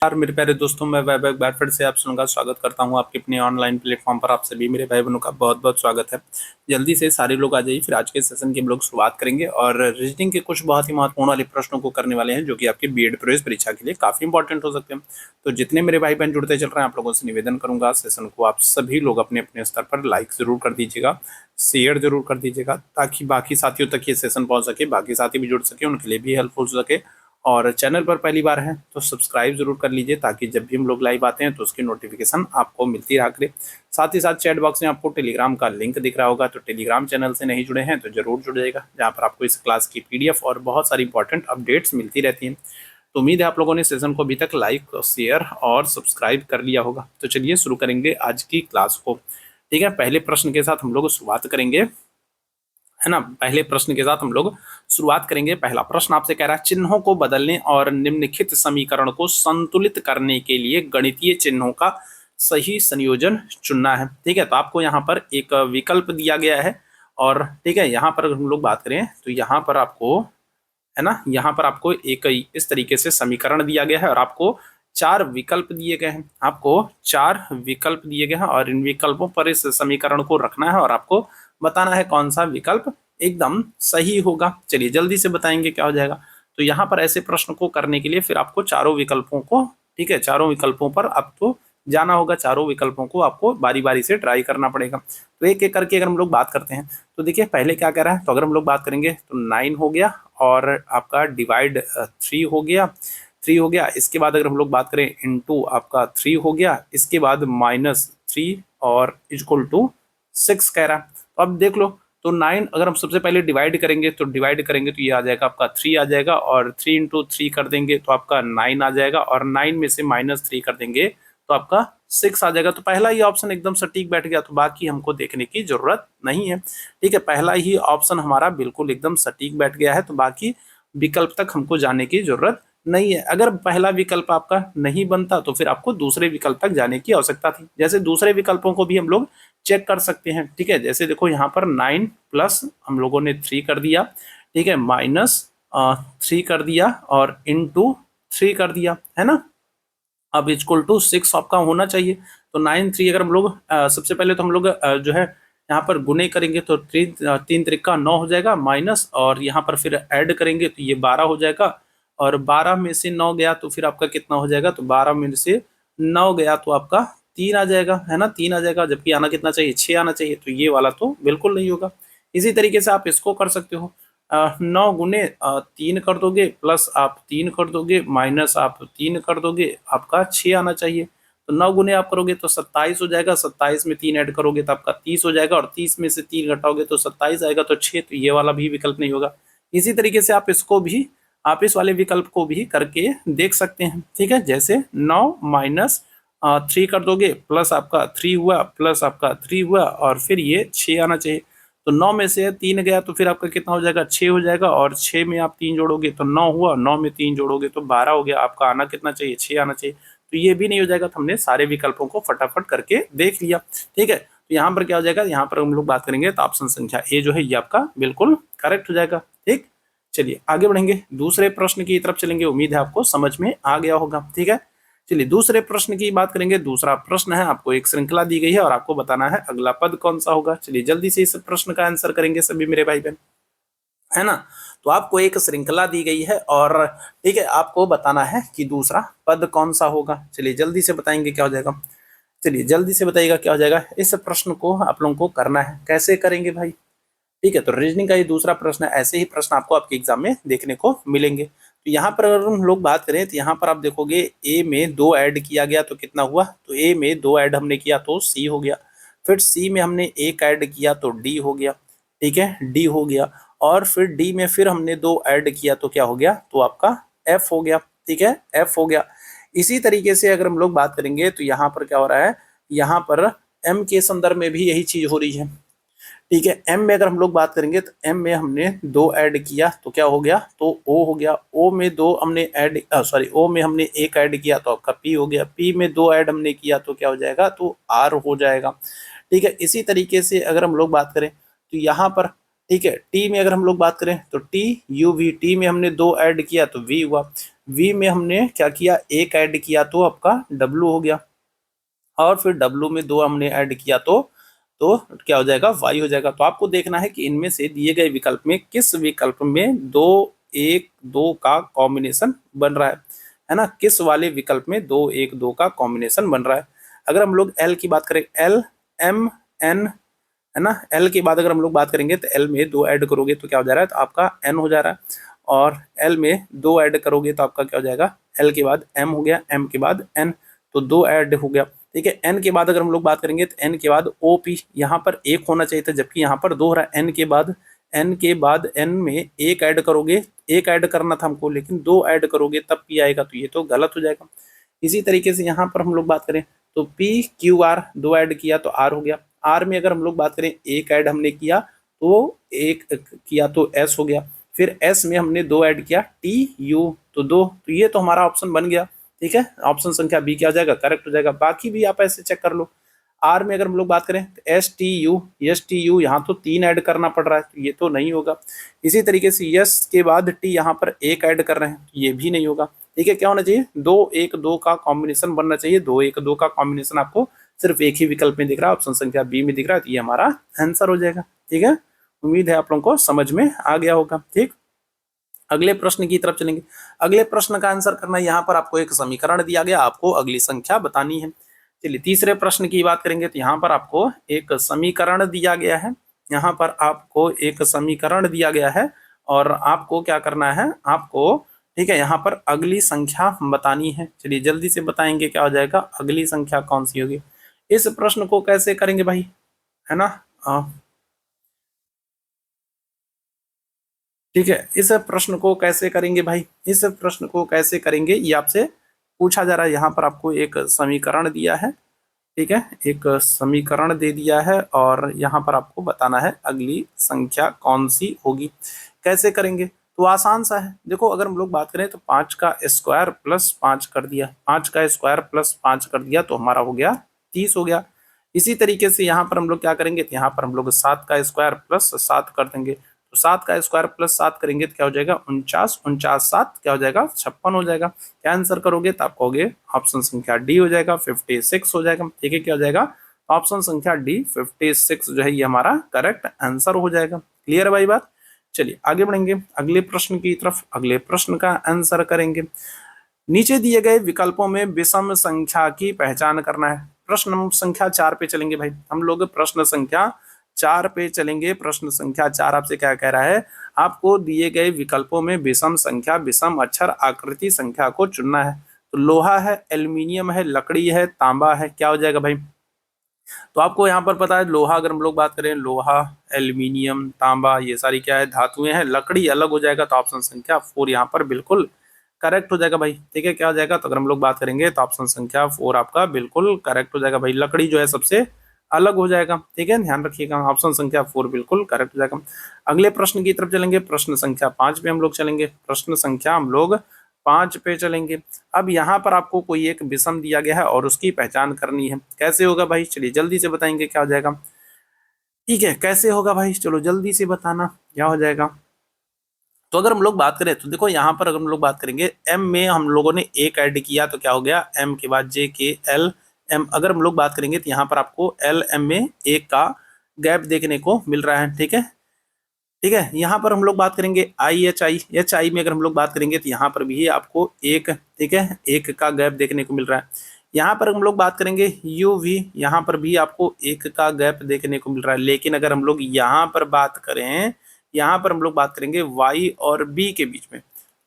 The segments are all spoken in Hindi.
यार मेरे प्यारे दोस्तों, मैं वैभव एक बार फिर से आप सुनूंगा स्वागत करता हूं आपके अपने ऑनलाइन प्लेटफॉर्म पर। आप सभी मेरे भाई बहनों का बहुत बहुत स्वागत है। जल्दी से सारे लोग आ जाइए, फिर आज के सेशन की हम लोग शुरुआत करेंगे और रीजनिंग के कुछ बहुत ही महत्वपूर्ण वाले प्रश्नों को करने वाले हैं, जो कि आपके बीएड प्रवेश परीक्षा के लिए काफी इंपॉर्टेंट हो सकते हैं। तो जितने मेरे भाई बहन जुड़ते चल रहे हैं, आप लोगों से निवेदन करूंगा, सेशन को आप सभी लोग अपने अपने स्तर पर लाइक जरूर कर दीजिएगा, शेयर जरूर कर दीजिएगा, ताकि बाकी साथियों तक ये सेशन पहुंच सके, बाकी साथी भी जुड़ सके, उनके लिए भी हेल्पफुल हो सके। और चैनल पर पहली बार है तो सब्सक्राइब जरूर कर लीजिए, ताकि जब भी हम लोग लाइव आते हैं तो उसकी नोटिफिकेशन आपको मिलती रहा करे। साथ ही साथ चैट बॉक्स में आपको टेलीग्राम का लिंक दिख रहा होगा, तो टेलीग्राम चैनल से नहीं जुड़े हैं तो जरूर जुड़ जाएगा, जहाँ पर आपको इस क्लास की पीडीएफ और बहुत सारी इंपॉर्टेंट अपडेट्स मिलती रहती हैं। तो उम्मीद है आप लोगों ने सेशन को अभी तक लाइक, शेयर और सब्सक्राइब कर लिया होगा। तो चलिए शुरू करेंगे आज की क्लास को। ठीक है, पहले प्रश्न के साथ हम लोग शुरुआत करेंगे, है ना। पहले प्रश्न के साथ हम लोग शुरुआत करेंगे। पहला प्रश्न आपसे कह रहा है, चिन्हों को बदलने और निम्नलिखित समीकरण को संतुलित करने के लिए गणितीय चिन्हों का सही संयोजन चुनना है। ठीक है, तो आपको यहाँ पर एक विकल्प दिया गया है और ठीक है, यहाँ पर हम लोग बात करें तो यहाँ पर आपको, है ना, यहाँ पर आपको एक इस तरीके से समीकरण दिया गया है और आपको 4 विकल्प दिए गए हैं। आपको 4 विकल्प दिए गए हैं और इन विकल्पों पर इस समीकरण को रखना है और आपको बताना है कौन सा विकल्प एकदम सही होगा। चलिए जल्दी से बताएंगे क्या हो जाएगा। तो यहाँ पर ऐसे प्रश्न को करने के लिए फिर आपको चारों विकल्पों को, ठीक है, चारों विकल्पों पर आपको जाना होगा, चारों विकल्पों को आपको बारी बारी से ट्राई करना पड़ेगा। तो एक एक करके अगर हम लोग बात करते हैं तो देखिए पहले क्या कह रहा है। तो अगर हम लोग बात करेंगे तो 9 हो गया और आपका डिवाइड 3 हो गया, 3 हो गया। इसके बाद अगर हम लोग बात करें इनटू आपका 3 हो गया, इसके बाद -3 और इक्वल टू 6 कह रहा है। तो अब देख लो, तो 9 अगर हम सबसे पहले डिवाइड करेंगे तो ये आ जाएगा आपका 3 आ जाएगा, और 3 इंटू 3 कर देंगे तो आपका 9 आ जाएगा, और 9 में से -3 कर देंगे तो आपका 6 आ जाएगा। तो पहला ही ऑप्शन एकदम सटीक बैठ गया, तो बाकी हमको देखने की जरूरत नहीं है। ठीक है, पहला ही ऑप्शन हमारा बिल्कुल एकदम सटीक बैठ गया है, तो बाकी विकल्प तक हमको जाने की जरूरत नहीं है। अगर पहला विकल्प आपका नहीं बनता तो फिर आपको दूसरे विकल्प तक जाने की आवश्यकता थी। जैसे दूसरे विकल्पों को भी हम लोग चेक कर सकते हैं। ठीक है, जैसे देखो यहाँ पर 9 प्लस हम लोगों ने 3 कर दिया, ठीक है, -3 कर दिया और इनटू 3 कर दिया, है ना। अब इक्वल टू 6 आपका होना चाहिए। तो 9 3 अगर हम लोग सबसे पहले तो हम लोग जो है यहाँ पर गुने करेंगे तो 3 त्रिका 9 हो जाएगा, माइनस और यहाँ पर फिर ऐड करेंगे तो ये 12 हो जाएगा, और 12 में से 9 गया तो फिर आपका कितना हो जाएगा। तो 12 में से 9 गया तो आपका 3 आ जाएगा, है ना, 3 आ जाएगा, जबकि आना कितना चाहिए, 6 आना चाहिए। तो ये वाला तो बिल्कुल नहीं होगा। इसी तरीके से आप इसको कर सकते हो, 9 गुने 3 कर दोगे, प्लस आप 3 कर दोगे, माइनस आप 3 कर दोगे, आपका 6 आना चाहिए। तो 9 गुने आप करोगे तो 27 हो जाएगा, 27 में 3 ऐड करोगे तो आपका 30 हो जाएगा, और 30 में से 3 घटाओगे तो 27 आएगा, तो 6। तो ये वाला भी विकल्प नहीं होगा। इसी तरीके से आप इस वाले विकल्प को भी करके देख सकते हैं। ठीक है, जैसे 9 माइनस 3 कर दोगे, प्लस आपका 3 हुआ, प्लस आपका 3 हुआ, और फिर ये 6 आना चाहिए। तो 9 में से 3 गया तो फिर आपका कितना हो जाएगा, 6 हो जाएगा, और 6 में आप 3 जोड़ोगे तो 9 हुआ, 9 में 3 जोड़ोगे तो 12 हो गया। आपका आना कितना चाहिए, 6 आना चाहिए। तो ये भी नहीं हो जाएगा। तो हमने सारे विकल्पों को फटाफट करके देख लिया। ठीक है, तो यहाँ पर क्या हो जाएगा, यहाँ पर हम लोग बात करेंगे तो ऑप्शन संख्या ए जो है ये आपका बिल्कुल करेक्ट हो जाएगा। ठीक, चलिए आगे बढ़ेंगे, दूसरे प्रश्न की तरफ चलेंगे। उम्मीद है आपको समझ में आ गया होगा। ठीक है, चलिए दूसरे प्रश्न की बात करेंगे। दूसरा प्रश्न है, आपको एक श्रृंखला दी गई है और आपको बताना है अगला पद कौन सा होगा। चलिए जल्दी से इस प्रश्न का आंसर करेंगे सभी मेरे भाई बहन, है ना। तो आपको एक श्रृंखला दी गई है और ठीक है, आपको बताना है कि दूसरा पद कौन सा होगा। चलिए जल्दी से बताएंगे क्या हो जाएगा। चलिए जल्दी से बताइएगा क्या हो जाएगा। इस प्रश्न को आप लोगों को करना है, कैसे करेंगे भाई। ठीक है, तो रीजनिंग का ये दूसरा प्रश्न है। ऐसे ही प्रश्न आपको आपके एग्जाम में देखने को मिलेंगे। तो यहाँ पर अगर हम लोग बात करें तो यहाँ पर आप देखोगे ए में 2 ऐड किया गया तो कितना हुआ। तो ए में 2 ऐड हमने किया तो सी हो गया, फिर सी में हमने 1 ऐड किया तो डी हो गया। ठीक है, डी हो गया, और फिर डी में फिर हमने 2 ऐड किया तो क्या हो गया, तो आपका एफ हो गया। ठीक है, एफ हो गया। इसी तरीके से अगर हम लोग बात करेंगे तो यहाँ पर क्या हो रहा है, यहाँ पर एम के संदर्भ में भी यही चीज हो रही है। ठीक है, एम में अगर हम लोग बात करेंगे तो एम में हमने 2 ऐड किया तो क्या हो गया, तो ओ हो गया। ओ में 2 हमने ऐड ओ में हमने 1 ऐड किया तो आपका पी हो गया। पी में 2 ऐड हमने किया तो क्या हो जाएगा, तो आर हो जाएगा। ठीक है, इसी तरीके से अगर हम लोग बात करें तो यहाँ पर ठीक है, टी में अगर हम लोग बात करें तो टी यू वी, टी में हमने 2 ऐड किया तो वी हुआ। वी में हमने क्या किया, एक ऐड किया तो आपका डब्लू हो गया, और फिर डब्लू में दो हमने ऐड किया तो क्या हो जाएगा, वाई हो जाएगा। तो आपको देखना है कि इनमें से दिए गए विकल्प में किस विकल्प में दो एक दो का कॉम्बिनेशन बन रहा है ना, किस वाले विकल्प में दो एक दो का कॉम्बिनेशन बन रहा है। अगर हम लोग एल की बात करें, एल एम एन है ना, एल के बाद अगर हम लोग बात करेंगे तो एल में दो ऐड करोगे तो क्या हो जा रहा है, तो आपका एन हो जा रहा है, और एल में दो ऐड करोगे तो आपका क्या हो जाएगा, एल के बाद एम हो गया, एम के बाद एन, तो दो ऐड हो गया। ठीक है, एन के बाद अगर हम लोग बात करेंगे तो एन के बाद ओ पी, यहाँ पर एक होना चाहिए था जबकि यहाँ पर दो हो रहा है। एन के बाद एन में एक ऐड करोगे, एक ऐड करना था हमको लेकिन दो ऐड करोगे तब पी आएगा, तो ये तो गलत हो जाएगा। इसी तरीके से यहाँ पर हम लोग बात करें तो पी क्यू आर दो ऐड किया तो आर हो गया, आर में अगर हम लोग बात करें एक ऐड हमने किया तो एक किया तो एस हो गया, फिर एस में हमने दो ऐड किया टी यू तो दो, तो ये तो हमारा ऑप्शन बन गया। ठीक है, ऑप्शन संख्या बी क्या हो जाएगा, करेक्ट हो जाएगा। बाकी भी आप ऐसे चेक कर लो। आर में अगर हम लोग बात करें तो एस टी यू यहाँ तो तीन ऐड करना पड़ रहा है तो ये तो नहीं होगा। इसी तरीके से यस के बाद टी यहाँ पर एक ऐड कर रहे हैं, ये भी नहीं होगा। ठीक है, क्या होना चाहिए, दो एक दो का कॉम्बिनेशन बनना चाहिए, दो एक दो का कॉम्बिनेशन आपको सिर्फ एक ही विकल्प में दिख रहा है, ऑप्शन संख्या बी में दिख रहा है, तो ये हमारा आंसर हो जाएगा। ठीक है, उम्मीद है आप लोगों को समझ में आ गया होगा। ठीक, अगले प्रश्न की तरफ चलेंगे। अगले प्रश्न का आंसर करना, यहाँ पर आपको एक समीकरण दिया गया, आपको अगली संख्या बतानी है। चलिए तीसरे प्रश्न की बात करेंगे तो यहाँ पर आपको एक समीकरण दिया गया है, यहाँ पर आपको एक समीकरण दिया गया है और आपको क्या करना है, आपको ठीक है यहाँ पर अगली संख्या बतानी है। चलिए जल्दी से बताएंगे क्या हो जाएगा, अगली संख्या कौन सी होगी। इस प्रश्न को कैसे करेंगे भाई, है ना, ठीक है, इस प्रश्न को कैसे करेंगे भाई, इस प्रश्न को कैसे करेंगे ये आपसे पूछा जा रहा है। यहाँ पर आपको एक समीकरण दिया है, ठीक है, एक समीकरण दे दिया है और यहाँ पर आपको बताना है अगली संख्या कौन सी होगी। कैसे करेंगे, तो आसान सा है। देखो अगर हम लोग बात करें तो 5 का स्क्वायर प्लस 5 कर दिया, 5 का स्क्वायर प्लस 5 कर दिया तो हमारा हो गया 30 हो गया। इसी तरीके से यहाँ पर हम लोग क्या करेंगे, तो यहाँ पर हम लोग 7 का स्क्वायर प्लस 7 कर देंगे, तो 7 का स्क्वायर प्लस 7 करेंगे तो क्या हो जाएगा 49, 49 7 क्या हो जाएगा 56 हो जाएगा। क्या आंसर करोगे तो आप कहोगे ऑप्शन संख्या डी हो जाएगा, 56 हो जाएगा। ठीक है, क्या हो जाएगा ऑप्शन संख्या डी 56 जो है ये हमारा करेक्ट आंसर हो जाएगा। क्लियर है भाई बात। चलिए आगे बढ़ेंगे अगले प्रश्न की तरफ, अगले प्रश्न का आंसर करेंगे। नीचे दिए गए विकल्पों में विषम संख्या की पहचान करना है। प्रश्न संख्या 4 पे चलेंगे भाई हम लोग, प्रश्न संख्या 4 पे चलेंगे। प्रश्न संख्या 4 आपसे क्या कह रहा है, आपको दिए गए विकल्पों में विषम संख्या, विषम अक्षर आकृति संख्या को चुनना है। तो लोहा है, एल्यूमिनियम है, लकड़ी है, तांबा है, क्या हो जाएगा भाई। तो आपको यहाँ पर पता है लोहा, अगर हम लोग बात करें लोहा, एल्यूमिनियम, तांबा ये सारी क्या है धातुएं हैं। लकड़ी अलग हो जाएगा तो ऑप्शन संख्या 4 यहाँ पर बिल्कुल करेक्ट हो जाएगा भाई। ठीक है, क्या हो जाएगा, तो अगर हम लोग बात करेंगे तो ऑप्शन संख्या 4 आपका बिल्कुल करेक्ट हो जाएगा भाई। लकड़ी जो है सबसे अलग हो जाएगा। ठीक है, ध्यान रखिएगा, ऑप्शन संख्या 4 बिल्कुल करेक्ट हो जाएगा। अगले प्रश्न की तरफ चलेंगे, प्रश्न संख्या 5 पे हम लोग चलेंगे। प्रश्न संख्या हम लोग 5 पे चलेंगे। अब यहाँ पर आपको कोई एक विषम दिया गया है और उसकी पहचान करनी है। कैसे होगा भाई, चलिए जल्दी से बताएंगे क्या हो जाएगा। ठीक है, कैसे होगा भाई, चलो जल्दी से बताना क्या हो जाएगा। तो अगर हम लोग बात करें तो देखो यहाँ पर अगर हम लोग बात करेंगे एम में हम लोगों ने एक ऐड किया तो क्या हो गया, एम के बाद जे के एल एम। अगर हम लोग बात करेंगे तो यहाँ पर आपको एल एम में एक का गैप देखने को मिल रहा है। ठीक है, ठीक है, यहाँ पर हम लोग बात करेंगे एच आई में अगर हम लोग बात करेंगे तो यहाँ पर भी आपको एक, ठीक है, एक का गैप देखने को मिल रहा है। यहाँ पर हम लोग बात करेंगे यू वी, यहाँ पर भी आपको एक का गैप देखने को मिल रहा है। लेकिन अगर हम लोग यहाँ पर बात करें, यहाँ पर हम लोग बात करेंगे वाई और बी के बीच में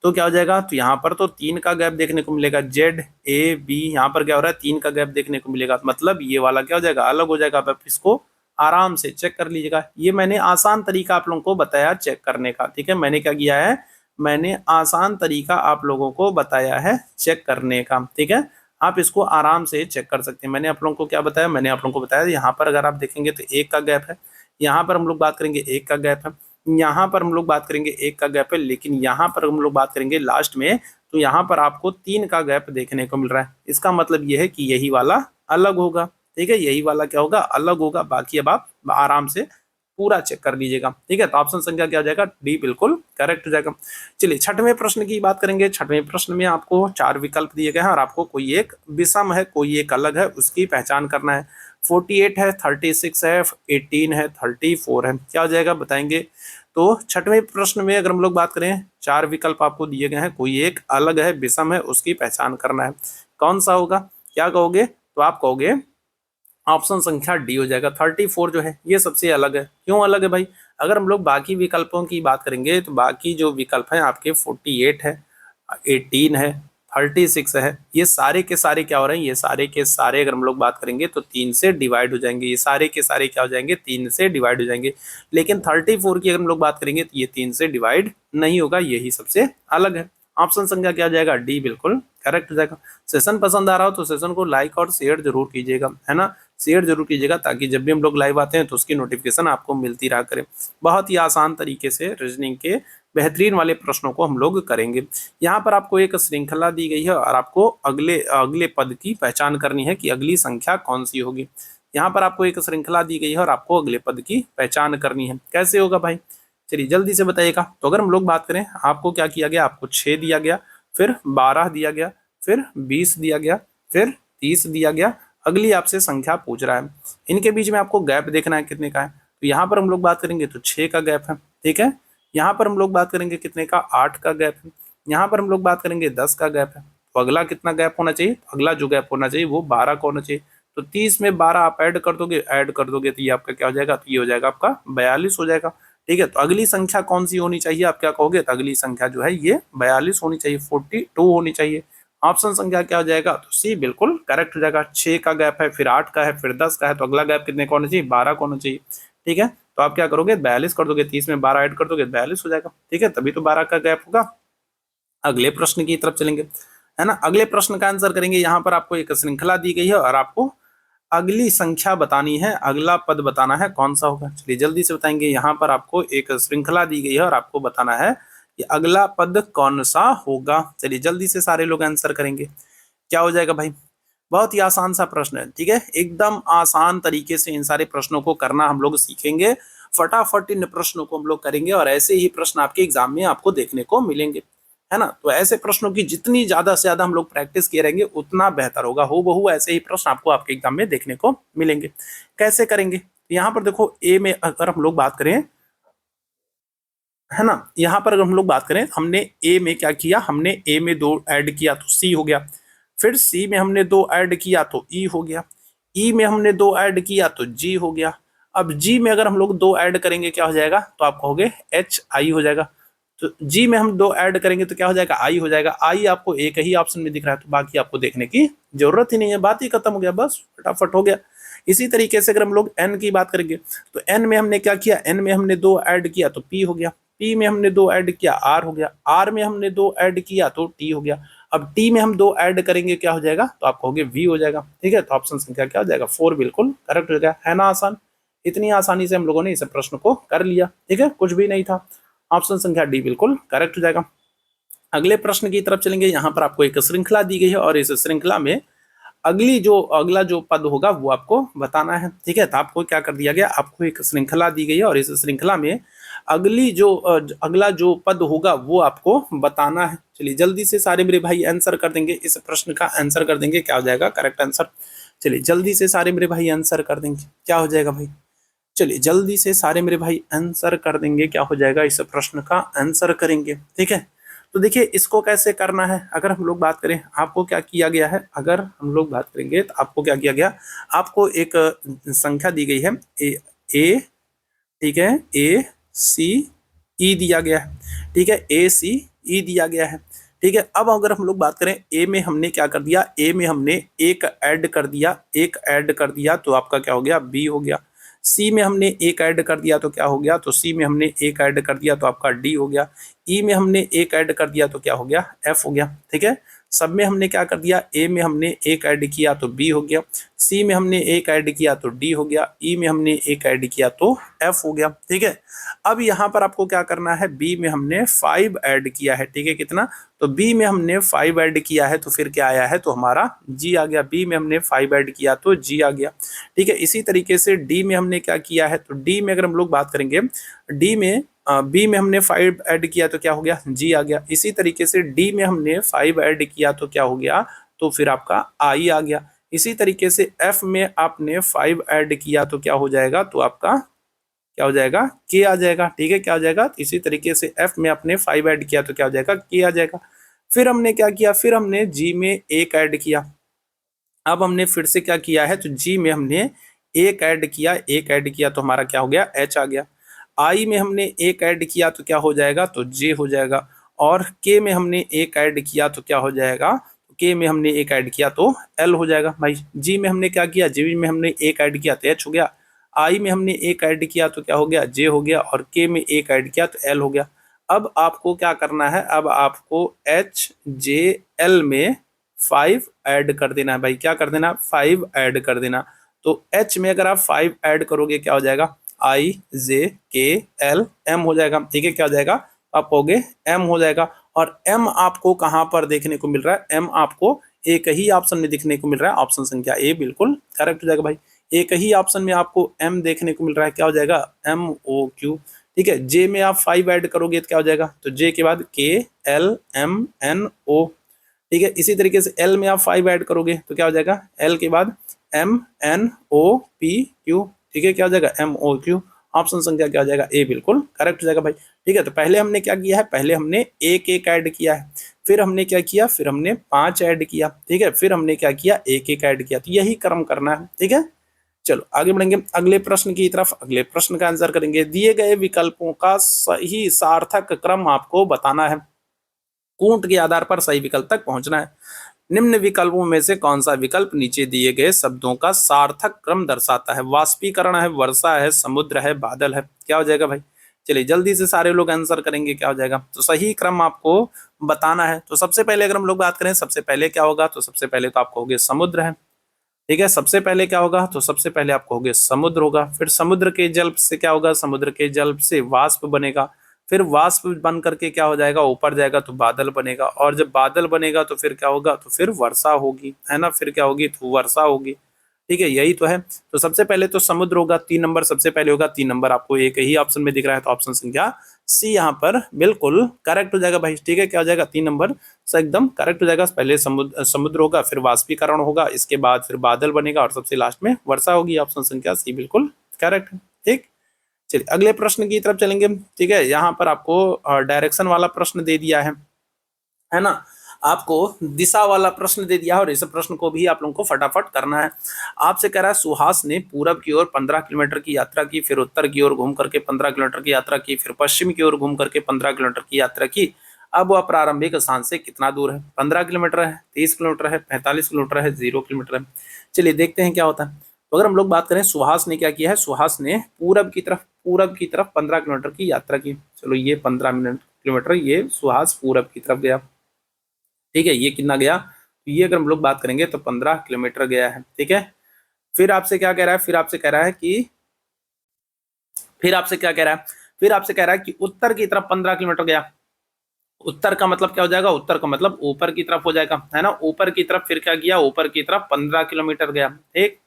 तो क्या हो जाएगा, तो यहाँ पर तो 3 का गैप देखने को मिलेगा। जेड ए बी यहाँ पर क्या हो रहा है 3 का गैप देखने को मिलेगा, मतलब ये वाला क्या हो जाएगा अलग हो जाएगा। आप इसको आराम से चेक कर लीजिएगा। ये मैंने आसान तरीका आप लोगों को बताया चेक करने का। ठीक है, मैंने क्या किया है, मैंने आसान तरीका आप लोगों को बताया है चेक करने का। ठीक है, आप इसको आराम से चेक कर सकते हैं। मैंने आप लोगों को क्या बताया, मैंने आप लोगों को बताया यहाँ पर अगर आप देखेंगे तो एक का गैप है, यहाँ पर हम लोग बात करेंगे एक का गैप है, यहाँ पर हम लोग बात करेंगे एक का गैप है, लेकिन यहाँ पर हम लोग बात करेंगे लास्ट में तो यहाँ पर आपको 3 का गैप देखने को मिल रहा है। इसका मतलब ये है कि यही वाला अलग होगा। ठीक है, यही वाला क्या होगा अलग होगा। बाकी अब आप आराम से पूरा चेक कर लीजिएगा। ठीक है, तो ऑप्शन संख्या क्या हो जाएगा, डी बिल्कुल करेक्ट हो जाएगा। चलिए छठवें प्रश्न की बात करेंगे। छठवें प्रश्न में आपको 4 विकल्प दिए गए हैं और आपको कोई एक विषम है, कोई एक अलग है, उसकी पहचान करना है। 48 है, 36 है, 18 है, 34 है, क्या हो जाएगा बताएंगे। तो छठवें प्रश्न में अगर हम लोग बात करें, 4 विकल्प आपको दिए गए हैं, कोई एक अलग है, विषम है, उसकी पहचान करना है। कौन सा होगा, क्या कहोगे, तो आप कहोगे ऑप्शन संख्या डी हो जाएगा। 34 जो है ये सबसे अलग है। क्यों अलग है भाई, अगर हम लोग बाकी विकल्पों की बात करेंगे तो बाकी जो विकल्प हैं आपके 48 है, 18 है, 36 है, ये सारे के सारे क्या हो रहे हैं, ये सारे के सारे अगर हम लोग बात करेंगे तो 3 से डिवाइड हो जाएंगे। ये सारे के सारे क्या हो जाएंगे, 3 से डिवाइड हो जाएंगे। लेकिन 34 की अगर हम लोग बात करेंगे तो ये 3 से डिवाइड नहीं होगा, यही सबसे अलग है। ऑप्शन संख्या क्या हो जाएगा, डी बिल्कुल करेक्ट हो जाएगा। सेशन पसंद आ रहा हो तो सेशन को लाइक और शेयर जरूर कीजिएगा, है ना, शेयर जरूर कीजिएगा, ताकि जब भी हम लोग लाइव आते हैं तो उसकी नोटिफिकेशन आपको मिलती रहा करे। बहुत ही आसान तरीके से रीजनिंग के बेहतरीन वाले प्रश्नों को हम लोग करेंगे। यहाँ पर आपको एक श्रृंखला दी गई है और आपको अगले अगले पद की पहचान करनी है कि अगली संख्या कौन सी होगी। यहाँ पर आपको एक श्रृंखला दी गई है और आपको अगले पद की पहचान करनी है। कैसे होगा भाई, चलिए जल्दी से बताइएगा। तो अगर हम लोग बात करें, आपको क्या किया गया, आपको 6 दिया गया, फिर 12 दिया गया, फिर 20 दिया गया, फिर 30 दिया गया। अगली आपसे संख्या पूछ रहा है, इनके बीच में आपको गैप देखना है कितने का है। तो यहाँ पर हम लोग बात करेंगे तो 6 का गैप है। ठीक है, यहाँ पर हम लोग बात करेंगे कितने का, 8 का गैप है। यहाँ पर हम लोग बात करेंगे 10 का गैप है। तो अगला कितना गैप होना चाहिए, अगला जो गैप होना चाहिए वो 12 का होना चाहिए। तो 30 में 12 आप ऐड कर दोगे तो ये आपका क्या हो जाएगा, तो ये हो जाएगा आपका 42 हो जाएगा। ठीक है, तो अगली संख्या कौन सी होनी चाहिए, आप क्या कहोगे, तो अगली संख्या जो है ये 42 होनी चाहिए, 42 होनी चाहिए। ऑप्शन संख्या क्या हो जाएगा, तो सी बिल्कुल करेक्ट हो जाएगा। 6 का गैप है, फिर 8 का है, फिर 10 का है, तो अगला गैप कितने का होना चाहिए, 12 का होना चाहिए। ठीक है, तो आप क्या करोगे, 42 कर दोगे, 30 में 12 ऐड कर दोगे, 42 हो जाएगा। ठीक है, तभी तो 12 का गैप होगा। अगले प्रश्न की तरफ चलेंगे, है ना। अगले प्रश्न का आंसर करेंगे। यहाँ पर आपको एक श्रृंखला दी गई है और आपको अगली संख्या बतानी है, अगला पद बताना है कौन सा होगा। चलिए जल्दी से बताएंगे। यहाँ पर आपको एक श्रृंखला दी गई है और आपको बताना है कि अगला पद कौन सा होगा। चलिए जल्दी से सारे लोग आंसर करेंगे, क्या हो जाएगा भाई। बहुत ही आसान सा प्रश्न है। ठीक है, एकदम आसान तरीके से इन सारे प्रश्नों को करना हम लोग सीखेंगे। फटाफट इन प्रश्नों को हम लोग करेंगे और ऐसे ही प्रश्न आपके एग्जाम में आपको देखने को मिलेंगे, है ना। तो ऐसे प्रश्नों की जितनी ज्यादा से ज्यादा हम लोग प्रैक्टिस किए रहेंगे उतना बेहतर होगा। हो बहु ऐसे ही प्रश्न आपको आपके एग्जाम में देखने को मिलेंगे। कैसे करेंगे, यहाँ पर देखो ए में अगर हम लोग बात करें, है ना, यहाँ पर अगर हम लोग बात करें, हमने ए में क्या किया, हमने ए में 2 ऐड किया तो सी हो गया। फिर सी में हमने 2 ऐड किया तो ई हो गया। ई में हमने 2 ऐड किया तो जी हो गया। अब जी में अगर हम लोग 2 ऐड करेंगे क्या हो जाएगा, तो आप कहोगे एच आई हो जाएगा। तो जी में हम 2 ऐड करेंगे तो क्या हो जाएगा, आई हो जाएगा। आई आपको एक ही ऑप्शन में दिख रहा है, तो बाकी आपको देखने की जरूरत ही नहीं है, बात ही खत्म हो गया, बस फटाफट हो गया। इसी तरीके से अगर हम लोग एन की बात करेंगे तो एन में हमने क्या किया, एन में हमने 2 ऐड किया तो पी हो गया। पी में हमने 2 ऐड किया, आर हो गया। आर में हमने 2 ऐड किया तो टी हो गया। अब टी में हम 2 ऐड करेंगे क्या हो जाएगा, तो आप कहोगे वी हो जाएगा। ठीक है, तो ऑप्शन संख्या क्या हो जाएगा, 4 बिल्कुल करेक्ट हो जाएगा। है ना आसान, इतनी आसानी से हम लोगों ने इस प्रश्न को कर लिया। ठीक है, कुछ भी नहीं था। ऑप्शन संख्या डी बिल्कुल करेक्ट हो जाएगा। अगले प्रश्न की तरफ चलेंगे। यहाँ पर आपको एक श्रृंखला दी गई है और इस श्रृंखला में अगला जो पद होगा वो आपको बताना है। ठीक है, तो आपको क्या कर दिया गया, आपको एक श्रृंखला दी गई है और इस श्रृंखला में अगला जो पद होगा वो आपको बताना है। चलिए जल्दी से सारे मेरे भाई आंसर कर देंगे, इस प्रश्न का आंसर कर देंगे, क्या हो जाएगा करेक्ट आंसर। चलिए जल्दी से सारे मेरे भाई आंसर कर देंगे, क्या हो जाएगा भाई। चलिए जल्दी से सारे मेरे भाई आंसर कर देंगे, क्या हो जाएगा, इस प्रश्न का आंसर करेंगे। ठीक है, तो देखिए इसको कैसे करना है। अगर हम लोग बात करें, आपको क्या किया गया है, अगर हम लोग बात करेंगे तो आपको क्या किया गया, आपको एक संख्या दी गई है ए, ठीक है, ए सी ई दिया गया है। ठीक है, ए सी ई दिया गया है। ठीक है, अब अगर हम लोग बात करें, ए में हमने क्या कर दिया, ए में हमने एक ऐड कर दिया तो आपका क्या हो गया, बी हो गया। सी में हमने एक ऐड कर दिया तो क्या हो गया, तो सी में हमने एक ऐड कर दिया तो आपका डी हो गया। ई में हमने एक ऐड कर दिया तो क्या हो गया, एफ हो गया। ठीक है, सब में हमने क्या कर दिया, ए में हमने एक ऐड किया तो बी हो गया, सी में हमने एक ऐड किया तो डी हो गया, ई में हमने एक ऐड किया तो एफ हो गया। ठीक है, अब यहाँ पर आपको क्या करना है, बी में हमने 5 ऐड किया है। ठीक है, कितना, तो बी में हमने 5 ऐड किया है तो फिर क्या आया है, तो हमारा जी आ गया। बी में हमने 5 ऐड किया तो जी आ गया। ठीक है, इसी तरीके से डी में हमने क्या किया है, तो डी में अगर हम लोग बात करेंगे, डी में बी में हमने 5 ऐड किया तो क्या हो गया, जी आ गया। इसी तरीके से डी में हमने 5 ऐड किया तो क्या हो गया, तो फिर आपका आई आ गया। इसी तरीके से एफ में आपने 5 ऐड किया तो क्या हो जाएगा, तो आपका क्या हो जाएगा, के आ जाएगा। ठीक है, क्या हो जाएगा, इसी तरीके से एफ में आपने 5 ऐड किया तो क्या हो जाएगा, के आ जाएगा। फिर हमने क्या किया, फिर हमने जी में एक ऐड किया। अब हमने फिर से क्या किया है, तो जी में हमने एक ऐड किया, एक ऐड किया तो हमारा क्या हो गया, एच आ गया। आई में हमने एक ऐड किया तो क्या हो जाएगा, तो जे हो जाएगा। और के में हमने एक ऐड किया तो क्या हो जाएगा, के में हमने एक ऐड किया तो एल हो जाएगा भाई। जी में हमने क्या किया, जी में हमने एक ऐड किया तो एच हो गया। आई में हमने एक ऐड किया तो क्या हो गया, जे हो गया। और के में एक ऐड किया तो एल हो गया। अब आपको क्या करना है, अब आपको एच जे एल में 5 ऐड कर देना है भाई। क्या कर देना, 5 ऐड कर देना। तो एच में अगर आप 5 ऐड करोगे क्या हो जाएगा, आई जे के एल एम हो जाएगा। ठीक है, क्या हो जाएगा, आप होगे एम हो जाएगा। और एम आपको कहाँ पर देखने को मिल रहा है, एम आपको एक ही ऑप्शन में देखने को मिल रहा है, ऑप्शन संख्या ए बिल्कुल करेक्ट हो जाएगा भाई। एक ही ऑप्शन में आपको एम देखने को मिल रहा है, क्या हो जाएगा, एम ओ क्यू। ठीक है, जे में आप 5 ऐड करोगे तो क्या हो जाएगा, तो जे के बाद के एल एम एन ओ। ठीक है, इसी तरीके से एल में आप 5 ऐड करोगे तो क्या हो जाएगा, एल के बाद M N O P Q. ठीक है, क्या हो जाएगा, एम ओ क्यू। ऑप्शन संख्या क्या हो जाएगा, ए बिल्कुल करेक्ट हो जाएगा भाई। ठीक है, तो पहले हमने क्या किया है, पहले हमने एक एक ऐड किया है, फिर हमने क्या किया, फिर हमने 5 ऐड किया। ठीक है, फिर हमने क्या किया, एक एक ऐड किया। तो यही क्रम करना है। ठीक है, चलो आगे बढ़ेंगे अगले प्रश्न की तरफ। अगले प्रश्न का आंसर करेंगे, दिए गए विकल्पों का सही सार्थक क्रम आपको बताना है। कूट के आधार पर सही विकल्प तक पहुंचना है। निम्न विकल्पों में से कौन सा विकल्प नीचे दिए गए शब्दों का सार्थक क्रम दर्शाता है। वाष्पीकरण है, वर्षा है, समुद्र है, बादल है। क्या हो जाएगा भाई, चलिए जल्दी से सारे लोग आंसर करेंगे। क्या हो जाएगा, तो सही क्रम आपको बताना है। तो सबसे पहले अगर हम लोग बात करें, सबसे पहले क्या होगा, तो सबसे पहले तो आपको होगे समुद्र है। ठीक है, सबसे पहले क्या होगा, तो सबसे पहले आपको होगे समुद्र होगा। फिर समुद्र के जल से क्या होगा, समुद्र के जल से वाष्प बनेगा। फिर वाष्प बन करके क्या हो जाएगा, ऊपर जाएगा तो बादल बनेगा। और जब बादल बनेगा तो फिर क्या होगा, तो फिर वर्षा होगी, है ना। फिर क्या होगी, तो वर्षा होगी। ठीक है, यही तो है। तो सबसे पहले तो समुद्र होगा, 3 नंबर सबसे पहले होगा। 3 नंबर आपको एक ही ऑप्शन में दिख रहा है, तो ऑप्शन संख्या सी यहाँ पर बिल्कुल करेक्ट हो जाएगा भाई। ठीक है, क्या हो जाएगा, 3 नंबर से एकदम करेक्ट हो जाएगा। पहले समुद्र होगा, फिर वाष्पीकरण होगा, इसके बाद फिर बादल बनेगा और सबसे लास्ट में वर्षा होगी। ऑप्शन संख्या सी बिल्कुल करेक्ट है। ठीक, चलिए अगले प्रश्न की तरफ चलेंगे। ठीक है, यहाँ पर आपको डायरेक्शन वाला प्रश्न दे दिया है ना, आपको दिशा वाला प्रश्न दे दिया है। और इस प्रश्न को भी आप लोगों को फटाफट करना है। आपसे कह रहा है, सुहास ने पूरब की ओर 15 किलोमीटर की यात्रा की, फिर उत्तर की ओर घूम करके 15 किलोमीटर की यात्रा की, फिर पश्चिम की ओर घूम करके 15 किलोमीटर की यात्रा की। अब वह प्रारंभिक स्थान से कितना दूर है, 15 किलोमीटर है, 30 किलोमीटर है, 45 किलोमीटर है, 0 किलोमीटर है। चलिए देखते हैं क्या होता है। तो अगर हम लोग बात करें, सुहास ने क्या किया है, सुहास ने पूरब की तरफ 15 किलोमीटर की यात्रा की। चलो ये 15 किलोमीटर, ये सुहास पूरब की तरफ गया। ठीक है, ये कितना गया, तो ये अगर हम लोग बात करेंगे तो 15 किलोमीटर गया है। ठीक है, फिर आपसे क्या कह रहा है, फिर आपसे कह रहा है कि फिर आपसे कह रहा है कि उत्तर की तरफ 15 किलोमीटर गया। उत्तर का मतलब क्या हो जाएगा, उत्तर का मतलब ऊपर की तरफ हो जाएगा, है ना। ऊपर की तरफ फिर क्या किया, ऊपर की तरफ 15 किलोमीटर गया। ठीक,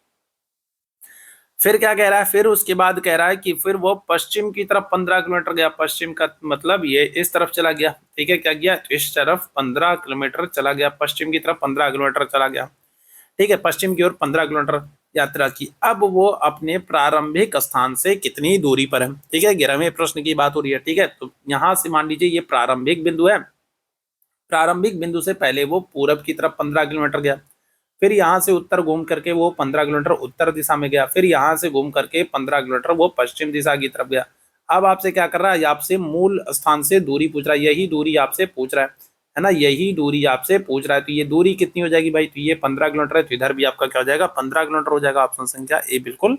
फिर क्या कह रहा है, फिर उसके बाद कह रहा है कि फिर वो पश्चिम की तरफ 15 किलोमीटर गया। पश्चिम का मतलब ये इस तरफ चला गया। ठीक है, क्या गया, तो इस तरफ 15 किलोमीटर चला गया, पश्चिम की तरफ 15 किलोमीटर चला गया। ठीक है, पश्चिम की ओर 15 किलोमीटर यात्रा की। अब वो अपने प्रारंभिक स्थान से कितनी दूरी पर है। ठीक है, 11वें प्रश्न की बात हो रही है। ठीक है, तो यहाँ से मान लीजिए ये प्रारंभिक बिंदु है। प्रारंभिक बिंदु से पहले वो पूरब की तरफ 15 किलोमीटर गया, फिर यहाँ से उत्तर घूम करके वो 15 किलोमीटर उत्तर दिशा में गया, फिर यहाँ से घूम करके 15 किलोमीटर वो पश्चिम दिशा की तरफ गया। अब आपसे क्या कर रहा है, आपसे मूल स्थान से दूरी पूछ रहा है, यही दूरी आपसे पूछ रहा है ना, यही दूरी आपसे पूछ रहा है। तो ये दूरी कितनी हो जाएगी भाई, तो ये 15 किलोमीटर है, तो इधर भी आपका क्या हो जाएगा, 15 किलोमीटर हो जाएगा। ऑप्शन संख्या ए बिल्कुल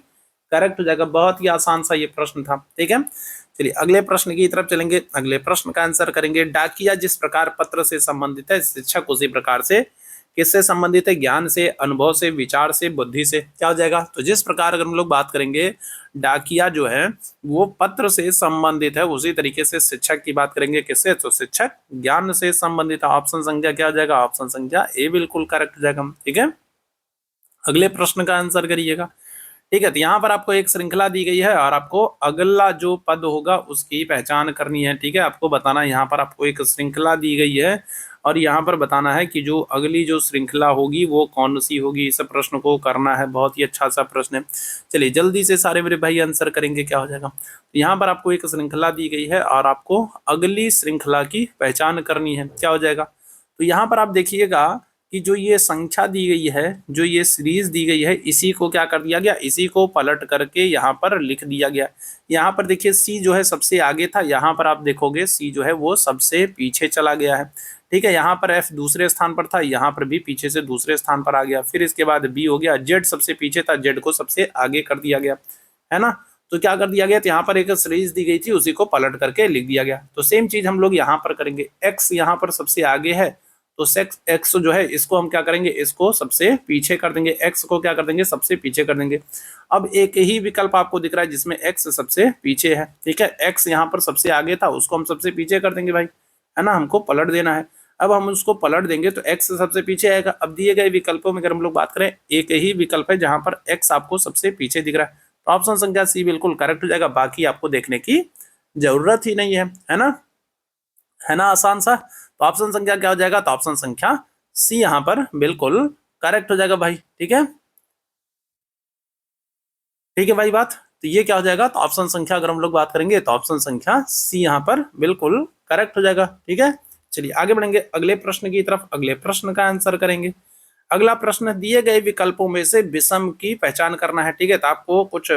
करेक्ट हो जाएगा। बहुत ही आसान सा ये प्रश्न था। ठीक है, चलिए अगले प्रश्न की तरफ चलेंगे। अगले प्रश्न का आंसर करेंगे, डाकिया जिस प्रकार पत्र से संबंधित है, शिक्षक उसी प्रकार से किससे संबंधित है? ज्ञान से, अनुभव से, विचार से, बुद्धि से। क्या हो जाएगा? तो जिस प्रकार अगर हम लोग बात करेंगे डाकिया जो है वो पत्र से संबंधित है, उसी तरीके से शिक्षक की बात करेंगे किससे? तो शिक्षक ज्ञान से संबंधित है। ऑप्शन संख्या क्या हो जाएगा? ऑप्शन संख्या ए बिल्कुल करेक्ट हो जाएगा। ठीक है, अगले प्रश्न का आंसर करिएगा। ठीक है, तो यहाँ पर आपको एक श्रृंखला दी गई है और आपको अगला जो पद होगा उसकी पहचान करनी है। ठीक है, आपको बताना है, यहाँ पर आपको एक श्रृंखला दी गई है और यहाँ पर बताना है कि जो अगली जो श्रृंखला होगी वो कौन सी होगी। इस प्रश्न को करना है, बहुत ही अच्छा सा प्रश्न है। चलिए जल्दी से सारे मेरे भाई आंसर करेंगे, क्या हो जाएगा। तो यहाँ पर आपको एक श्रृंखला दी गई है और आपको अगली श्रृंखला की पहचान करनी है। क्या हो जाएगा? तो यहाँ पर आप देखिएगा कि जो ये संख्या दी गई है, जो ये सीरीज दी गई है, इसी को क्या कर दिया गया? इसी को पलट करके यहाँ पर लिख दिया गया। यहाँ पर देखिए सी जो है सबसे आगे था, यहाँ पर आप देखोगे सी जो है वो सबसे पीछे चला गया है। ठीक है, यहाँ पर एफ दूसरे स्थान पर था, यहाँ पर भी पीछे से दूसरे स्थान पर आ गया। फिर इसके बाद बी हो गया, जेड सबसे पीछे था, जेड को सबसे आगे कर दिया गया, है ना। तो क्या कर दिया गया? तो यहाँ पर एक सीरीज दी गई थी, उसी को पलट करके लिख दिया गया। तो सेम चीज हम लोग यहाँ पर करेंगे। एक्स यहाँ पर सबसे आगे है, तो सेक्स एक्स जो है इसको हम क्या करेंगे? इसको सबसे पीछे कर देंगे। एक्स को क्या कर देंगे? सबसे पीछे कर देंगे। अब एक ही विकल्प आपको दिख रहा है जिसमें एक्स सबसे पीछे है। ठीक है, एक्स यहाँ पर सबसे आगे था, उसको हम सबसे पीछे कर देंगे भाई, है ना, हमको पलट देना है। अब हम उसको पलट देंगे तो एक्स सबसे पीछे आएगा। अब दिए गए विकल्पों में अगर हम लोग बात करें, एक ही विकल्प है जहां पर एक्स आपको सबसे पीछे दिख रहा है, तो ऑप्शन संख्या सी बिल्कुल करेक्ट हो जाएगा। बाकी आपको देखने की जरूरत ही नहीं है ना, है ना, आसान सा। तो ऑप्शन संख्या क्या हो जाएगा? तो ऑप्शन संख्या सी यहाँ पर बिल्कुल करेक्ट हो जाएगा भाई। ठीक है, ठीक है भाई बात। तो ये क्या हो जाएगा? तो ऑप्शन संख्या अगर हम लोग बात करेंगे तो ऑप्शन संख्या सी यहाँ पर बिल्कुल करेक्ट हो जाएगा। ठीक है, चलिए आगे बढ़ेंगे अगले प्रश्न की तरफ। अगले प्रश्न का आंसर करेंगे। अगला प्रश्न, दिए गए विकल्पों में से विषम की पहचान करना है। ठीक है, तो आपको कुछ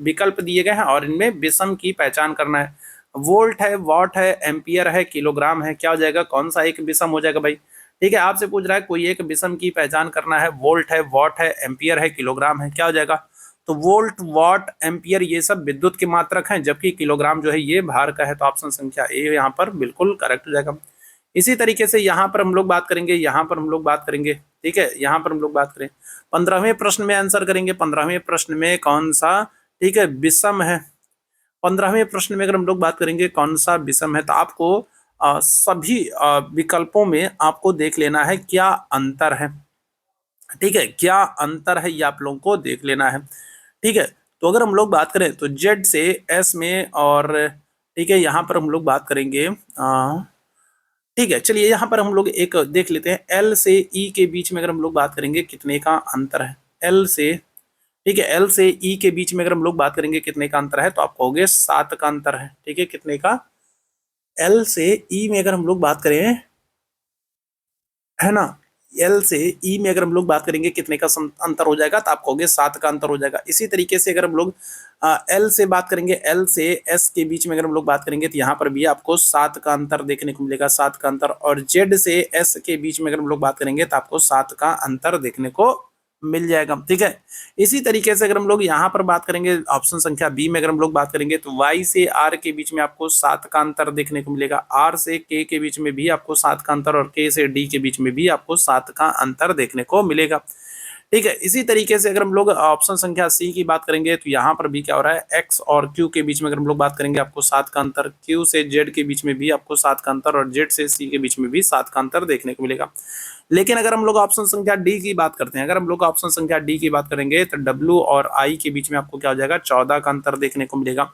विकल्प दिए गए हैं और इनमें विषम की पहचान करना है। वोल्ट है, वॉट है, एम्पियर है, किलोग्राम है। क्या हो जाएगा? कौन सा एक विषम हो जाएगा भाई? ठीक है, आपसे पूछ रहा है कोई एक विषम की पहचान करना है। वोल्ट है, वॉट है, एम्पियर है, किलोग्राम है। क्या हो जाएगा? तो वोल्ट, वॉट, एम्पियर ये सब विद्युत के मात्रक हैं, जबकि किलोग्राम जो है ये भार का है। तो ऑप्शन संख्या ए यहाँ पर बिल्कुल करेक्ट हो जाएगा। इसी तरीके से यहाँ पर हम लोग बात करेंगे, यहाँ पर हम लोग बात करेंगे। ठीक है, यहाँ पर हम लोग बात करें 15वें प्रश्न में आंसर करेंगे। 15वें प्रश्न में कौन सा, ठीक है, विषम है। 15वें प्रश्न में अगर हम लोग बात करेंगे कौन सा विषम है, तो आपको सभी विकल्पों में आपको देख लेना है क्या अंतर है। ठीक है, क्या अंतर है ये आप लोगों को देख लेना है। ठीक है, तो अगर हम लोग बात करें तो जेड से एस में, और ठीक है यहाँ पर हम लोग बात करेंगे ठीक है, चलिए यहाँ पर हम लोग एक देख लेते हैं। एल से ई के बीच में अगर हम लोग बात करेंगे कितने का अंतर है। एल से, ठीक है, एल से ई के बीच में अगर हम लोग बात करेंगे कितने का अंतर है, तो आप कहोगे 7 का अंतर है। ठीक है, कितने का? एल से ई में अगर हम लोग बात करें, है ना, एल से ई में अगर हम लोग बात करेंगे कितने का अंतर हो जाएगा, तो आप कहोगे 7 का अंतर हो जाएगा। इसी तरीके से अगर हम लोग एल से बात करेंगे, एल से एस के बीच में अगर हम लोग बात करेंगे तो यहाँ पर भी आपको 7 का अंतर देखने को मिलेगा, 7 का अंतर। और जेड से एस के बीच में अगर हम लोग बात करेंगे तो आपको 7 का अंतर देखने को मिल जाएगा। ठीक है, इसी तरीके से अगर हम लोग यहाँ पर बात करेंगे ऑप्शन संख्या बी में अगर हम लोग बात करेंगे तो वाई से आर के बीच में आपको 7 का अंतर देखने को मिलेगा। आर से के के बीच में भी आपको 7 का अंतर, और के से डी के बीच में भी आपको 7 का अंतर देखने को मिलेगा। ठीक है, इसी तरीके से अगर हम लोग ऑप्शन संख्या सी की बात करेंगे तो यहाँ पर भी क्या हो रहा है, एक्स और क्यू के बीच में अगर हम लोग बात करेंगे आपको 7 का अंतर, क्यू से जेड के बीच में भी आपको 7 का अंतर, और जेड से सी के बीच में भी 7 का अंतर देखने को मिलेगा। लेकिन अगर हम लोग ऑप्शन संख्या डी की बात करते हैं, अगर हम लोग ऑप्शन संख्या डी की बात करेंगे तो डब्ल्यू और आई के बीच में आपको क्या हो जाएगा, 14 का अंतर देखने को मिलेगा।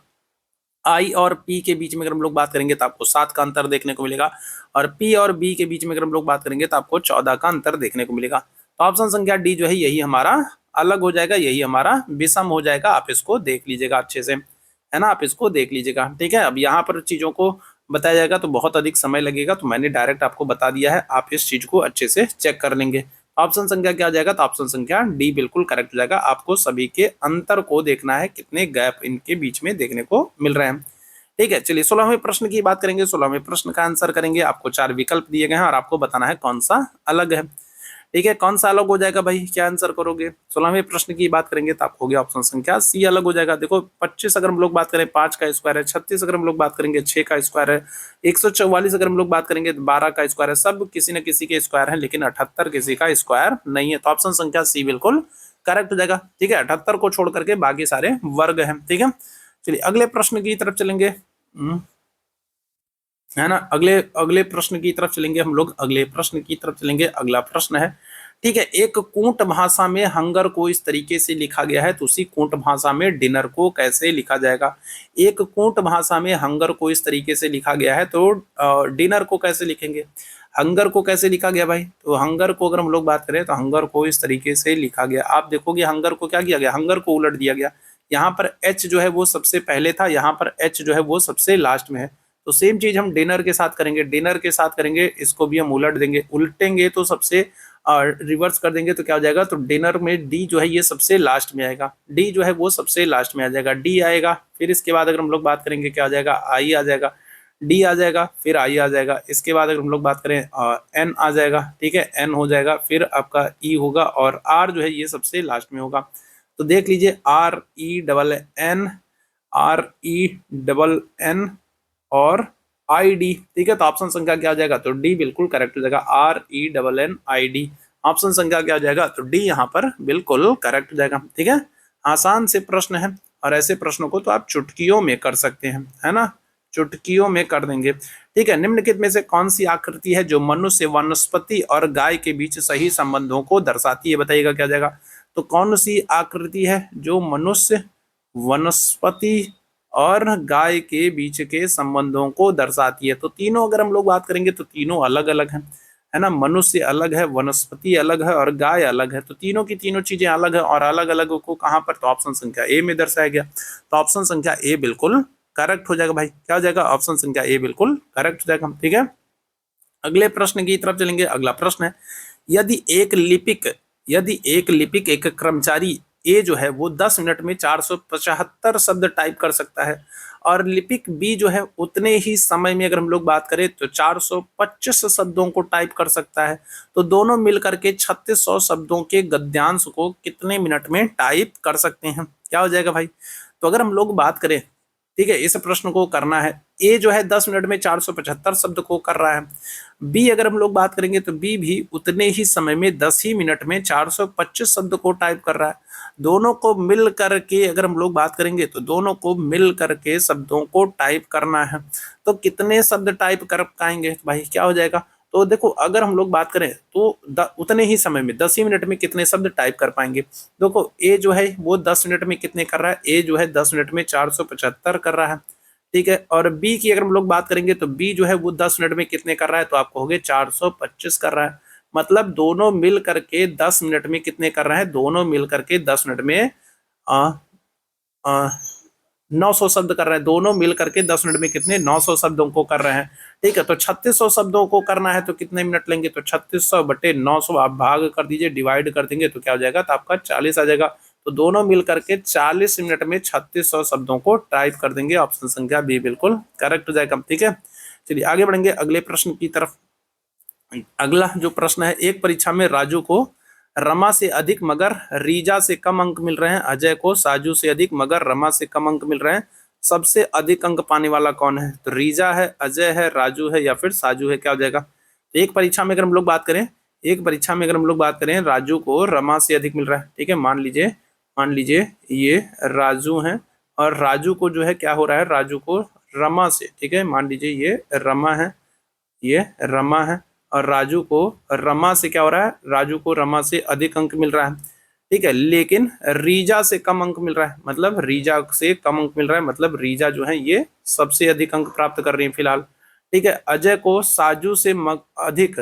आई और पी के बीच में अगर हम लोग बात करेंगे तो आपको 7 का अंतर देखने को मिलेगा, और पी और बी के बीच में अगर हम लोग बात करेंगे तो आपको 14 का अंतर देखने को मिलेगा। तो ऑप्शन संख्या डी जो है यही हमारा अलग हो जाएगा, यही हमारा विषम हो जाएगा। आप इसको देख लीजिएगा अच्छे से, है ना, आप इसको देख लीजिएगा। ठीक है, अब यहाँ पर चीजों को बताया जाएगा तो बहुत अधिक समय लगेगा, तो मैंने डायरेक्ट आपको बता दिया है, आप इस चीज को अच्छे से चेक कर लेंगे। ऑप्शन संख्या क्या हो जाएगा, तो ऑप्शन संख्या डी बिल्कुल करेक्ट हो जाएगा। आपको सभी के अंतर को देखना है, कितने गैप इनके बीच में देखने को मिल रहे हैं। ठीक है, चलिए 16वें प्रश्न की बात करेंगे। 16वें प्रश्न का आंसर करेंगे। आपको 4 विकल्प दिए गए हैं और आपको बताना है कौन सा अलग है। ठीक है, कौन सा अलग हो जाएगा भाई, क्या आंसर करोगे? 16वें प्रश्न की बात करेंगे तो आपको हो गया ऑप्शन संख्या सी अलग हो जाएगा। देखो 25 अगर हम लोग बात करें 5 का स्क्वायर है, 36 अगर हम लोग बात करेंगे 6 का स्क्वायर है, 144 अगर हम लोग बात करेंगे 12 का स्क्वायर है, सब किसी न किसी के स्क्वायर है, लेकिन 78 किसी का स्क्वायर नहीं है। तो ऑप्शन संख्या सी बिल्कुल करेक्ट हो जाएगा। ठीक है, 78 को छोड़ करके बाकी सारे वर्ग हैं। ठीक है, चलिए अगले प्रश्न की तरफ चलेंगे। है ना, अगले अगले प्रश्न की तरफ चलेंगे हम लोग, अगले प्रश्न की तरफ चलेंगे। अगला प्रश्न है, ठीक है, एक कूट भाषा में हंगर को इस तरीके से लिखा गया है, तो उसी कूट भाषा में डिनर को कैसे लिखा जाएगा? एक कूट भाषा में हंगर को इस तरीके से लिखा गया है, तो डिनर को कैसे लिखेंगे? हंगर को कैसे लिखा गया भाई? तो हंगर को अगर हम लोग बात करें तो हंगर को इस तरीके से लिखा गया, आप देखोगे हंगर को क्या किया गया, हंगर को उलट दिया गया। यहाँ पर एच जो है वो सबसे पहले था, यहाँ पर एच जो है वो सबसे लास्ट में है। तो सेम चीज हम डिनर के साथ करेंगे, डिनर के साथ करेंगे, इसको भी हम उलट देंगे, उल्टेंगे तो सबसे रिवर्स कर देंगे तो क्या हो जाएगा, तो डिनर में डी जो है ये सबसे लास्ट में आएगा, डी जो है वो सबसे लास्ट में आ जाएगा, डी आएगा। फिर इसके बाद अगर हम लोग बात करेंगे क्या आ जाएगा, आई आ जाएगा, डी आ जाएगा, फिर आई आ जाएगा। इसके बाद अगर हम लोग बात करें एन आ जाएगा, ठीक है, एन हो जाएगा, फिर आपका ई होगा और आर जो है ये सबसे लास्ट में होगा। तो देख लीजिए R E double N, R E double N और आई डी। ठीक है, तो ऑप्शन संख्या क्या आ जाएगा, तो डी बिल्कुल करेक्ट हो जाएगा, R E double N I D. Option संख्या क्या आ जाएगा, तो डी यहाँ पर बिल्कुल करेक्ट हो जाएगा। ठीक है, आसान से प्रश्न है और ऐसे प्रश्नों को तो आप चुटकियों में कर सकते हैं, है ना, चुटकियों में कर देंगे। ठीक है, निम्नलिखित में से कौन सी आकृति है जो मनुष्य, वनस्पति और गाय के बीच सही संबंधों को दर्शाती है? बताइएगा क्या जाएगा। तो कौन सी आकृति है जो मनुष्य, वनस्पति और गाय के बीच के संबंधों को दर्शाती है? तो तीनों अगर हम लोग बात करेंगे तो तीनों अलग अलग हैं, है ना, मनुष्य अलग है, वनस्पति अलग है और गाय अलग है। तो तीनों की तीनों चीजें अलग है और अलग अलग को कहाँ पर, तो ऑप्शन संख्या ए में दर्शाया गया। तो ऑप्शन संख्या ए बिल्कुल करेक्ट हो जाएगा भाई, क्या हो जाएगा, ऑप्शन संख्या ए बिल्कुल करेक्ट हो जाएगा। ठीक है, अगले प्रश्न की तरफ चलेंगे। अगला प्रश्न है, यदि एक लिपिक एक कर्मचारी ए जो है वो 10 मिनट में 475 शब्द टाइप कर सकता है और लिपिक बी जो है उतने ही समय में अगर हम लोग बात करें तो 425 शब्दों को टाइप कर सकता है, तो दोनों मिलकर के 3600 शब्दों के गद्यांश को कितने मिनट में टाइप कर सकते हैं? क्या हो जाएगा भाई? तो अगर हम लोग बात करें, ठीक है, इस प्रश्न को करना है, ए जो है 10 मिनट में 475 शब्द को कर रहा है, बी अगर हम लोग बात करेंगे तो बी भी उतने ही समय में 10 ही मिनट में 425 शब्द को टाइप कर रहा है। दोनों को मिल करके अगर हम लोग बात करेंगे तो दोनों को मिल करके शब्दों को टाइप करना है, तो कितने शब्द टाइप कर पाएंगे भाई, क्या हो जाएगा? तो देखो अगर हम लोग बात करें तो उतने ही समय में 10 ही मिनट में कितने शब्द टाइप कर पाएंगे? देखो ए जो है वो 10 मिनट में कितने कर रहा है, ए जो है 10 मिनट में 475 कर रहा है। ठीक है, और बी की अगर हम लोग बात करेंगे तो बी जो है वो 10 मिनट में कितने कर रहा है, तो आपको हो गए 425 कर रहा है। मतलब दोनों मिल करके 10 मिनट में कितने कर रहे हैं, दोनों मिल करके 10 मिनट में आ, आ, 900 शब्द कर रहे हैं, दोनों मिल करके 10 मिनट में कितने, 900 शब्दों को कर रहे हैं। ठीक है, तो 3600 शब्दों को करना है तो कितने मिनट लेंगे, तो 3600 बटे 900 आप भाग कर दीजिए, डिवाइड कर देंगे तो क्या हो जाएगा, तो आपका 40 आ जाएगा। तो दोनों मिल करके 40 मिनट में 3600 शब्दों को टाइप कर देंगे। ऑप्शन संख्या बी बिल्कुल करेक्ट हो जाएगा। ठीक है, चलिए आगे बढ़ेंगे अगले प्रश्न की तरफ। अगला जो प्रश्न है, एक परीक्षा में राजू को रमा से अधिक मगर रीजा से कम अंक मिल रहे हैं, अजय को साजू से अधिक मगर रमा से कम अंक मिल रहे हैं, सबसे अधिक अंक पाने वाला कौन है? तो रीजा है, अजय है, राजू है या फिर साजू है, क्या हो जाएगा? तो एक परीक्षा में अगर हम लोग बात करें, राजू को रमा से अधिक मिल रहा है। ठीक है, मान लीजिए ये राजू है और राजू को जो है क्या हो रहा है, राजू को रमा से, ठीक है, मान लीजिए ये रमा है, ये रमा है और राजू को रमा से क्या हो रहा है, राजू को रमा से अधिक अंक मिल रहा है। ठीक है, लेकिन रीजा से कम अंक मिल रहा है, मतलब रीजा से कम अंक मिल रहा है, मतलब रीजा जो है ये सबसे अधिक अंक प्राप्त कर रही है फिलहाल। ठीक है, अजय को साजू से अधिक,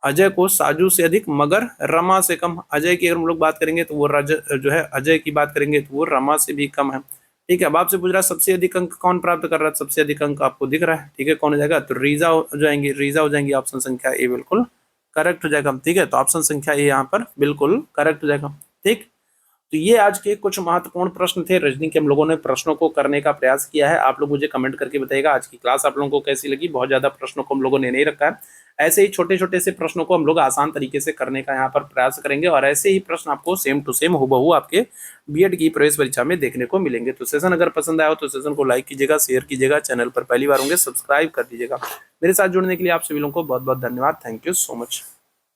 अजय को साजू से अधिक मगर रमा से कम। अजय की अगर हम लोग बात करेंगे तो वो जो है अजय की बात करेंगे तो वो रमा से भी कम है। ठीक है, अब आपसे पूछ रहा है सबसे अधिक अंक कौन प्राप्त कर रहा है, सबसे अधिक अंक आपको दिख रहा है। ठीक है, कौन हो जाएगा, तो रीजा हो जाएंगी। ऑप्शन संख्या ए बिल्कुल करेक्ट हो जाएगा। ठीक है, तो ऑप्शन संख्या ए यहाँ पर बिल्कुल करेक्ट हो जाएगा। ठीक, तो ये आज के कुछ महत्वपूर्ण प्रश्न थे रीजनिंग के, हम लोगों ने प्रश्नों को करने का प्रयास किया है। आप लोग मुझे कमेंट करके बताइएगा आज की क्लास आप लोगों को कैसी लगी। बहुत ज्यादा प्रश्नों को हम लोगों ने नहीं रखा है, ऐसे ही छोटे-छोटे से प्रश्नों को हम लोग आसान तरीके से करने का यहाँ पर प्रयास करेंगे और ऐसे ही प्रश्न आपको सेम टू सेम हूबहू आपके बीएड की प्रवेश परीक्षा में देखने को मिलेंगे। तो सेशन अगर पसंद आया हो तो सेशन को लाइक कीजिएगा, शेयर कीजिएगा, चैनल पर पहली बार होंगे सब्सक्राइब कर दीजिएगा। मेरे साथ जुड़ने के लिए आप सभी लोगों को बहुत-बहुत धन्यवाद। Thank you so much.